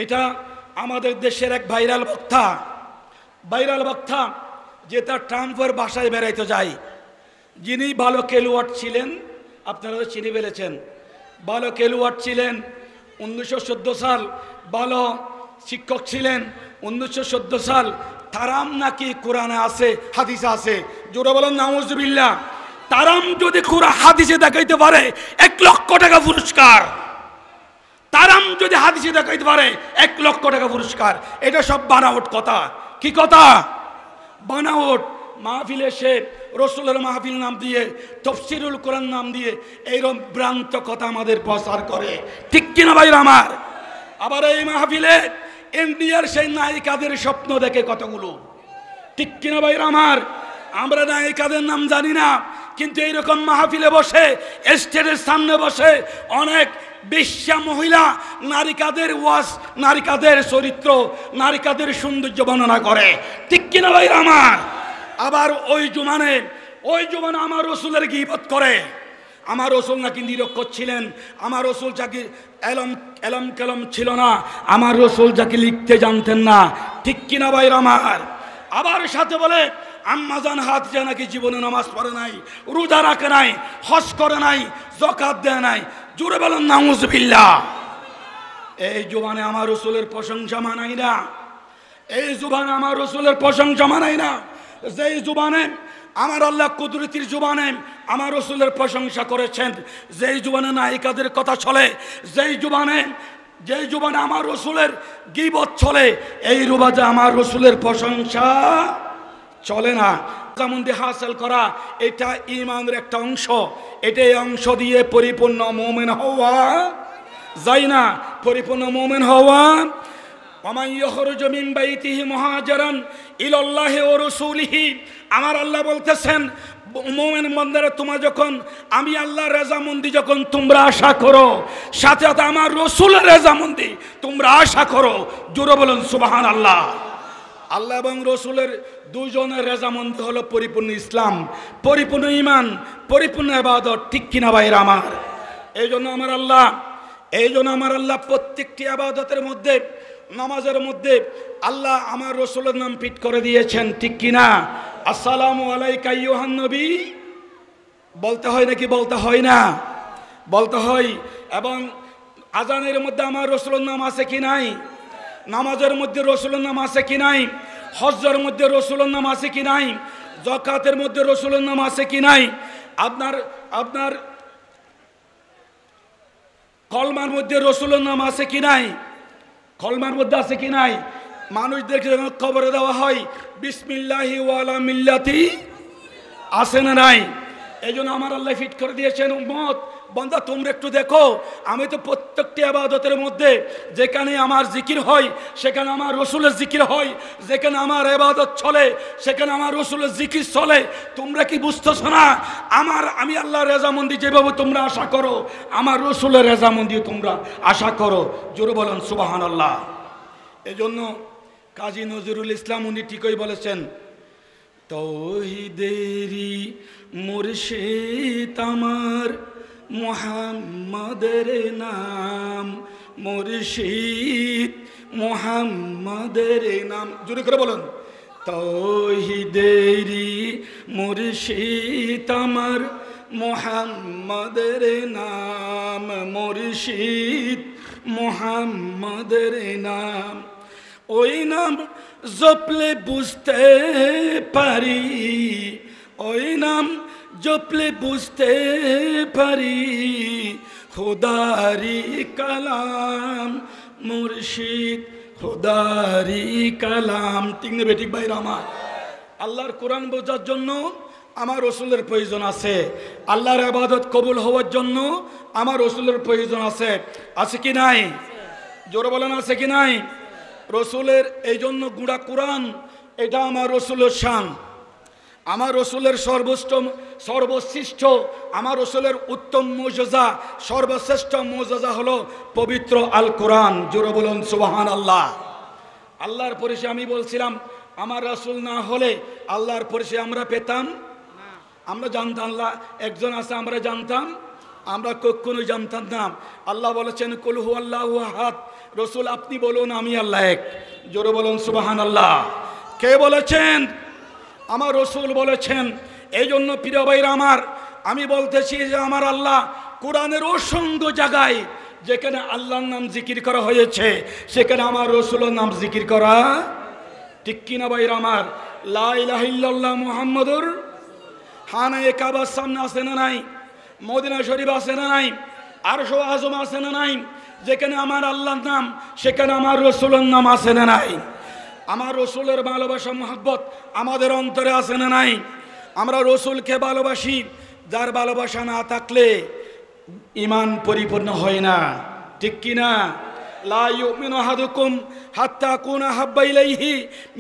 এটা আমাদের দেশের এক ভাইরাল বক্তা যেটা ট্রাম্পের বাসায় বেড়াইতে যায়, যিনি ভালো খেলোয়াড় ছিলেন, আপনারা তো চিনে ফেলেছেন, ভালো খেলোয়াড় ছিলেন 1914 সাল, ভালো শিক্ষক ছিলেন 1914 সাল। তারাম নাকি কোরআনে আছে, হাদিসে আছে, জোরে বলেন নাউজুবিল্লাহ। তারাম যদি কোরআন হাদিসে দেখাইতে পারে 1 লক্ষ টাকা পুরস্কার। তারাম যদি হাদিসে দেখাইতে পারে 1 লক্ষ টাকা পুরস্কার। এটা সব বানাওট কথা। কি কথা? বানাওট। মাহফিলে সে রসুলের মাহফিল নাম দিয়ে, তফসিরুল কোরআন নাম দিয়ে এইরকম ভ্রান্ত কথা আমাদের প্রচার করে, ঠিক কিনা ভাইরা আমার? আবার এই মাহফিলে ইন্ডিয়ার সেই নায়িকাদের স্বপ্ন দেখে কতগুলো, ঠিক কিনা ভাইরা আমার? আমরা নায়িকাদের নাম জানি না, কিন্তু এইরকম মাহফিলে বসে, স্টেজের সামনে বসে অনেক বেশ্যা মহিলা নারীকাদের ওয়াজ, নারীকাদের চরিত্র, নারীকাদের সৌন্দর্য বর্ণনা করে, ঠিক কিনা ভাইরা আমার? আবার ওই জমানে আমার রসুলের গীবত করে। আমার রসুল নাকি নিরক্ষর ছিলেন, আমার রসুল যাকে এলম কেলম ছিল না, আমার রসুল যাকে লিখতে জানতেন না, ঠিক কিনা ভাইরা আমার? আবার সাথে বলে আম্মাজান হাতিজা নাকি জীবনে নামাজ পড়ে নাই, রোজা রাখে নাই, হজ করে নাই, যাকাত দেয় নাই। জোরে বলেন নাউজুবিল্লাহ। এই জবানে আমার রসুলের প্রশংসা মানাই না, এই জবানে আমার রসুলের প্রশংসা মানাই না। যেই জবানে আমার আল্লাহ কুদরতির জবানে আমার রসুলের প্রশংসা করেছেন, যেই জবানে নায়িকাদের কথা চলে, যেই জবানে আমার রসুলের গীবত চলে, এই রুবাজে আমার রসুলের প্রশংসা চলে না। যেমনটি হাসিল করা এটা ঈমানের একটা অংশ, এটাই অংশ দিয়ে পরিপূর্ণ মুমিন হওয়া যায় না। পরিপূর্ণ মুমিন হওয়া, ওয়া ইয়াখরুজু মিন বাইতিহি মুহাজিরান ইলাল্লাহি ওয়া রাসূলিহি, আমার আল্লাহ বলতেছেন মুমিন বান্দারা, তোমরা যখন আমি আল্লাহর রাজামন্দি যখন তোমরা আশা করো, সাথে সাথে আমার রাসূলের রাজামন্দি তোমরা আশা করো। জোরে বলুন সুবহানাল্লাহ। আল্লাহ এবং রসুলের দুজনের রেজামন্দি হলো পরিপূর্ণ ইসলাম, পরিপূর্ণ ঈমান, পরিপূর্ণ ইবাদত, ঠিক কিনা ভাইরা আমার? এই জন্য আমার আল্লাহ প্রত্যেকটি ইবাদতের মধ্যে, নামাজের মধ্যে আল্লাহ আমার রসুলের নাম ফিট করে দিয়েছেন, ঠিক কিনা? আসসালামু আলাইকা আইয়ুহান নবী বলতে হয় নাকি বলতে হয় না? বলতে হয়। এবং আজানের মধ্যে আমার রসুলের নাম আছে কি নাই? নামাজের মধ্যে রসুলের নাম আছে কি নাই? হজ্জের মধ্যে রসুলের নাম আছে কি নাই? যাকাতের মধ্যে রসুলের নাম আছে কি নাই? আপনার কলমার মধ্যে রসুলের নাম আছে কি নাই? কলমার মধ্যে আছে কি নাই? মানুষদেরকে যখন কবরে দেওয়া হয় বিসমিল্লাহি ওয়া আলা মিল্লাতি আছে না নাই? এই জন্য আমার আল্লাহ ফিট করে দিয়েছেন, উম্মত বান্দা তোমরা একটু দেখো, আমি তো প্রত্যেকটি ইবাদতের মধ্যে যেখানে আমার জিকির হয় সেখানে আমার রসুলের জিকির হয়, যেখানে আমার ইবাদত চলে সেখানে আমার রসুলের জিকির চলে। তোমরা কি বুঝতেছ না? আমি আল্লাহর রেজামন্দি যেভাবে তোমরা আশা করো, আমার রসুলের রেজামন্দি তোমরা আশা করো। জোরে বলেন সুবহানাল্লাহ। এজন্য কাজী নজরুল ইসলাম উনি ঠিকই বলেছেন, তৌহিদেরি মুর্শিদ আমার মুহাম্মাদের নাম, মুর্শিদ মুহাম্মাদের নাম। জোরে করে বলুন, তৌহিদেরি মুর্শিদ আমার মুহাম্মাদের নাম, মুর্শিদ মুহাম্মাদের নাম। ওই নাম জপলে বুঝতে পারি, ওই নাম জপলে বুঝতে পারি, খোদারি কালাম মুর্শিদ খোদারি কালাম। ঠিক না বেঠিক ভাইরা আমার? আল্লাহর কোরআন বোঝার জন্য আমার রসুলের প্রয়োজন আছে, আল্লাহর ইবাদত কবুল হওয়ার জন্য আমার রসুলের প্রয়োজন আছে। আছে কি নাই? জোরে বলেন আছে কি নাই? রসুলের এই জন্য গুড়া কোরআন, এটা আমার রসুলের শান, আমার রসুলের সর্বশ্রেষ্ঠ, আমার রসুলের উত্তম মুজজা, সর্বশ্রেষ্ঠ মুজজা হলো পবিত্র আল কোরআন। জোরে বলুন সুবহানাল্লাহ। আল্লাহর পরিচয় আমি বলছিলাম, আমার রসুল না হলে আল্লাহর পরিচয় আমরা পেতাম, আমরা জানতাম। আল্লাহ একজন আছে আমরা জানতাম আমরা কখনো জানতাম না। আল্লাহ বলেছেন কুল হুয়াল্লাহু আহাদ, রসুল আপনি বলুন আমি আল্লাহ এক। জোরে বলুন সুবহানাল্লাহ। কে বলেছেন? আমার রসুল বলেছেন। এই জন্য প্রিয় ভাইরা আমার, আমি বলতেছি যে আমার আল্লাহ কোরআনের অসংখ্য জায়গায় যেখানে আল্লাহর নাম জিকির করা হয়েছে সেখানে আমার রসুলের নাম জিকির করা, ঠিক কিনা ভাইরা আমার? লা ইলাহা ইল্লাল্লাহ মুহাম্মাদুর, খানায়ে কাবার সামনে আছে না নাই? মদিনা শরীফ আছে না নাই? আরশ আযম আছে না নাই? যেখানে আমার আল্লাহর নাম সেখানে আমার রসুলের নাম আছে না নাই? আমার রসুলের ভালোবাসা মহব্বত আমাদের অন্তরে আছে না নাই? আমরা রসুলকে ভালোবাসি। যার ভালোবাসা না থাকলে ঈমান পরিপূর্ণ হয় না, ঠিক কিনা? লা ইউমিনু আহাদুকুম হাত্তা আকুনা হাব্বা ইলাইহি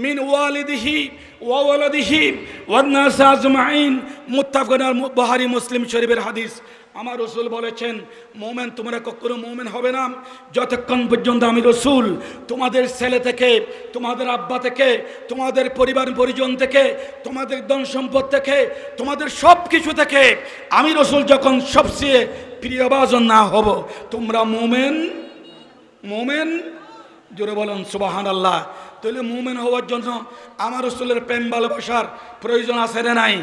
মিন ওয়ালিদিহি ওয়া ওয়ালাদিহি ওয়ান নাস আজমাইন, মুত্তাফাকুন আলাইহি, বুখারী মুসলিম শরীফের হাদিস। আমার রসুল বলেছেন মোমেন তোমরা কখনো মোমেন হবে না যতক্ষণ পর্যন্ত আমি রসুল তোমাদের ছেলে থেকে, তোমাদের আব্বা থেকে, তোমাদের পরিবার পরিজন থেকে, তোমাদের ধন সম্পদ থেকে, তোমাদের সব কিছু থেকে আমি রসুল যখন সবচেয়ে প্রিয়ভাজন না হব, তোমরা মোমেন। মোমেন, জোরে বলুন সুবহানাল্লাহ। তাহলে মোমেন হওয়ার জন্য আমার রসুলের প্রেম ভালোবাসার প্রয়োজন আছে না নাই?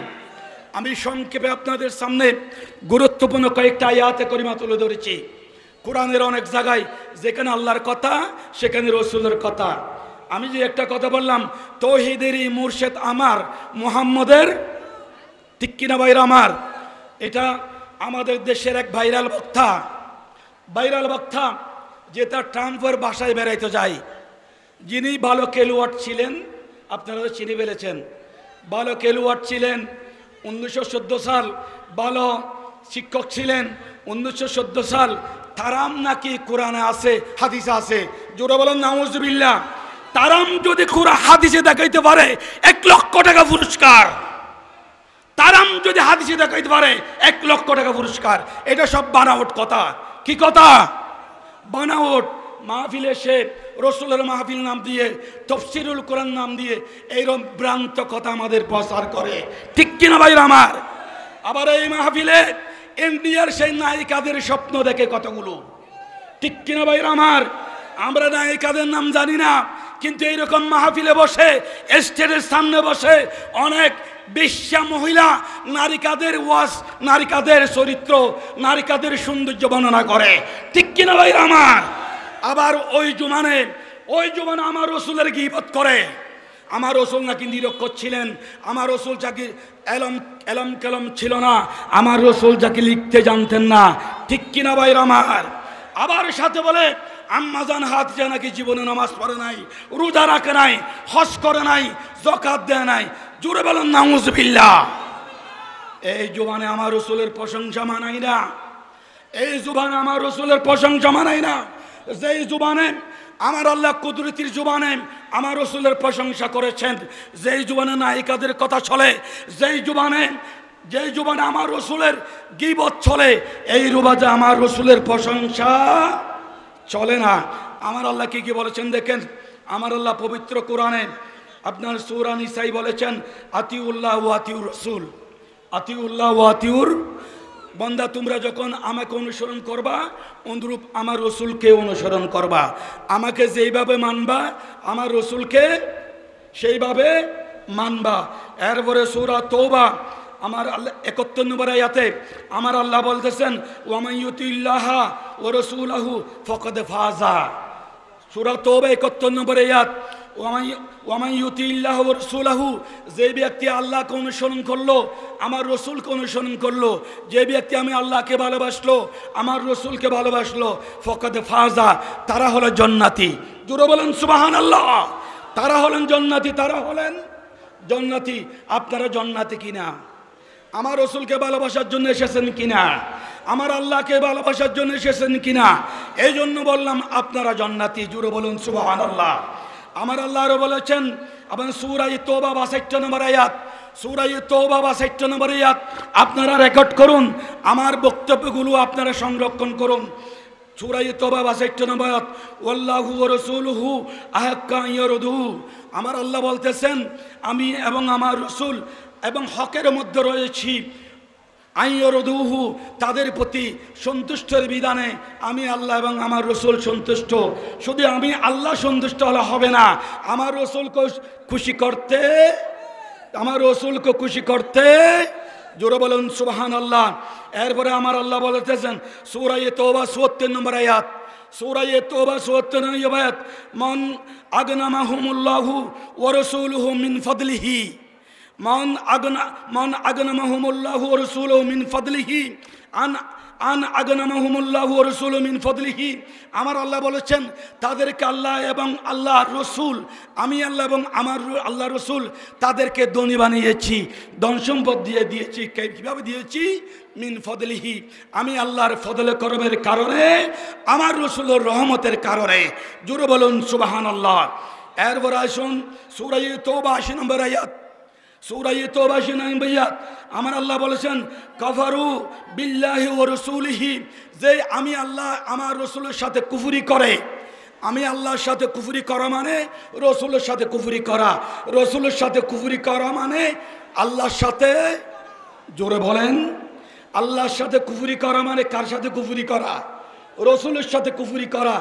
আমি সংক্ষেপে আপনাদের সামনে গুরুত্বপূর্ণ কয়েকটা আয়াতে করিমা তুলে ধরেছি। কোরআনের অনেক জায়গায় যেখানে আল্লাহর কথা সেখানে রসুলের কথা। আমি যে একটা কথা বললাম, তৌহিদেরই মুর্শেদ আমার মুহাম্মদের, ঠিক কিনা ভাইরা আমার? এটা আমাদের দেশের এক ভাইরাল বক্তা যে তার ট্রাম্পের বাসায় বেড়াইতে যায়। যিনি ভালো খেলোয়াড় ছিলেন, আপনারা তো চিনে ফেলেছেন, ভালো খেলোয়াড় ছিলেন 1914 সাল, ভালো শিক্ষক ছিলেন 1914 সাল। তারাম নাকি কোরআনে আছে, হাদিসে আছে। জোরে বলেন নাউজুবিল্লাহ। তারাম যদি কোরআন হাদিসে দেখাইতে পারে 1 লক্ষ টাকা পুরস্কার। তারাম যদি হাদিসে দেখাইতে পারে 1 লক্ষ টাকা পুরস্কার। এটা সব বানাওট কথা। কি কথা? বানাওট। মাহফিলে সে রসুলের মাহফিল নাম দিয়ে, তফসিরুল কোরআন নাম দিয়ে এইরকম ভ্রান্ত কথা আমাদের প্রচার করে, ঠিক কিনা ভাইরা আমার? আবার এই মাহফিলে ইন্ডিয়ার সেই নায়িকাদের স্বপ্ন দেখে কতগুলো, ঠিক কিনা ভাইরা আমার? আমরা নায়িকাদের নাম জানি না, কিন্তু এইরকম মাহফিলে বসে, স্টেজের সামনে বসে অনেক বেশ্যা মহিলা নারীকাদের ওয়াজ, নারীকাদের চরিত্র, নারীকাদের সৌন্দর্য বর্ণনা করে, ঠিক কিনা ভাইরা আমার? আবার ওই জমানে আমার রসুলের গীবত করে। আমার রসুল নাকি নিরক্ষর ছিলেন, আমার রসুল যাকে এলম কেলম ছিল না, আমার রসুল যাকে লিখতে জানতেন না, ঠিক কিনা ভাইরা আমার? আবার সাথে বলে আম্মাজান হাতিজা নাকি জীবনে নামাজ পড়ে নাই, রোজা রাখে নাই, হজ করে নাই, যাকাত দেয় নাই। জোরে বলেন নাউজুবিল্লাহ। এই জবানে আমার রসুলের প্রশংসা মানাই না, এই জবানে আমার রসুলের প্রশংসা মানাই না। যেই জবানে আমার আল্লাহ কুদরতির জবানে আমার রসুলের প্রশংসা করেছেন, যেই জবানে নায়িকাদের কথা চলে, যেই জবানে আমার রসুলের গীবত চলে, এই রুবাজে আমার রসুলের প্রশংসা চলে না। আমার আল্লাহ কি বলেছেন দেখেন। আমার আল্লাহ পবিত্র কোরআনে আপনার সূরা নিসাই বলেছেন আতিউল্লাহ ওয়া আতিউর রাসূল, আতিউল্লাহ ওয়া আতিউর। বান্দা তোমরা যখন আমাকে অনুসরণ করবা, অনুরূপ আমার রসুলকে অনুসরণ করবা। আমাকে যেইভাবে মানবা আমার রসুলকে সেইভাবে মানবা। এরপরে সূরা তওবা আমার আল্লাহ 71 নম্বর আয়াতে আমার আল্লাহ বলতেছেন ওয়ামাইয়ুতিল্লাহা ওয়া রাসূলাহু ফাকাদ ফাজা। সূরা তওবা 71 নম্বর আয়াত, ওয়ামাইয়ুতিল্লাহা ওয়া রাসূলাহু, যে ব্যক্তি আল্লাহকে অনুসরণ করলো, আমার রসুলকে অনুসরণ করলো, যে ব্যক্তি আমি আল্লাহকে ভালোবাসলো, আমার রসুলকে ভালোবাসলো, ফাকাদ ফাজা, তারা হলো জান্নাতি। জোরে বলেন সুবহানাল্লাহ। তারা হলেন জান্নাতি, তারা হলেন জান্নাতি। আপনারা জান্নাতি কিনা? আমার রসুলকে ভালোবাসার জন্য এসেছেন কিনা? আমার আল্লাহকে ভালোবাসার জন্য এসেছেন কিনা? এই জন্য বললাম আপনারা জান্নাতি। জোরে বলুন সুবহানাল্লাহ। আমার আল্লাহ আরো বলেছেন আপনার সূরা তওবা 62 নম্বর আয়াত, সূরা তওবা 62 নম্বর আয়াত আপনারা রেকর্ড করুন, আমার বক্তব্যগুলো আপনারা সংরক্ষণ করুন। সূরা তওবা 62 নম্বর আয়াত, ওয়াল্লাহু ওয়া রাসূলুহু আহাক্কা ইয়ারদুহু। আমার আল্লাহ বলতেছেন আমি এবং আমার রসুল এবং হকের মধ্যে রয়েছি, আইয়রদুহু, তাদের প্রতি সন্তুষ্টের বিধানে আমি আল্লাহ এবং আমার রসুল সন্তুষ্ট। শুধু আমি আল্লাহ সন্তুষ্ট হলে হবে না, আমার রসুলকে খুশি করতে, আমার রসুলকে খুশি করতে, জোরে বলুন সুবহানাল্লাহ। এরপরে আমার আল্লাহ বলতেছেন সূরা তাওবা ৭৪ নম্বর আয়াত, সূরা তাওবা ৭৪ নম্বর আয়াত, মান আগনামাহুমুল্লাহু ওয়া রাসূলুহু মিন ফাদলিহি, মান আগনামাহুমুল্লাহু ওয়া রাসূলুহু মিন ফাদলিহি, আন আগনামাহুমুল্লাহু ওয়া রাসূলুহু মিন ফাদলিহি। আমার আল্লাহ বলেছেন তাদেরকে আল্লাহ এবং আল্লাহ রসুল, আমি আল্লাহ এবং আমার আল্লাহ রসুল তাদেরকে ধনী বানিয়েছি, ধন সম্পদ দিয়ে দিয়েছি। কীভাবে দিয়েছি? মিন ফদলিহি, আমি আল্লাহর ফদলে করমের কারণে, আমার রসুলের রহমতের কারণে। জোরে বলুন সুবহানাল্লাহ। এরপর আসুন সূরা তাওবা ৮০ নম্বর আয়াত, সূরা তাওবা ৮০ নম্বর আয়াত, আমার আল্লাহ বলেছেন কাফারু বিল্লাহি ওয়া রাসূলিহি, যে আমি আল্লাহ আমার রসুলের সাথে কুফরি করে, আমি আল্লাহর সাথে কুফরি করা মানে রসুলের সাথে কুফরি করা, রসুলের সাথে কুফরি করা মানে আল্লাহর সাথে, জোরে বলেন, আল্লাহর সাথে কুফরি করা মানে কার সাথে কুফরি করা? রসুলের সাথে কুফরি করা।